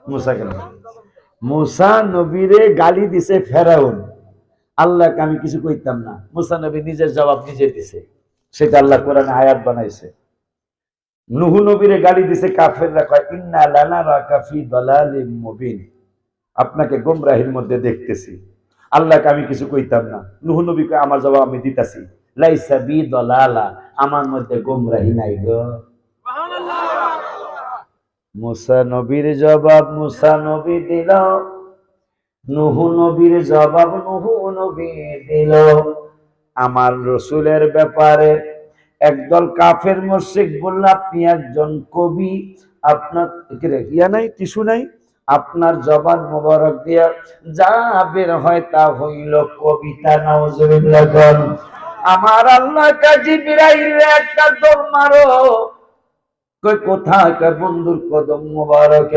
মুসা কেন? মুসা নবীরে গালি দিছে ফেরাউন, আল্লাহকে আমি কিছু কইতাম না। মুসা নবী নিজের জবাব নিজে দিছে, সেটা আল্লাহ কোরআনে আয়াত বানাইছে। নুহু নবীরে গালি দিছে কাফেররা, কয় ইন্না লানারাকা ফি দালালিম মুবিন, আপনাকে গোমরাহির মধ্যে দেখতেছি। আল্লাহকে আমি কিছু কইতাম না। নুহু নবীকে আমার জবাব আমি দিতাছি, লাইসা বি দালালা, আমার মধ্যে গোমরাহি নাই গো। মুসা নবীর জবাব মুসা নবী দিল, নুহু নবীর জবাব নুহু নবী দিল। আমার রসুলের ব্যাপারে একদল কাফের মুশরিক বলল, আপনি একজন কবি, আপনার ইয়া নাই, টিস্যু নাই, আপনার জবান মোবারক দিয়া যা বের হয় তা হইল কবিতা। নাউজুবিল্লাহ। আমার আল্লাহ কাজী জিবরাইল একটা দৌড় মারো, কই কোথায় বন্ধুর কদম মোবারকে।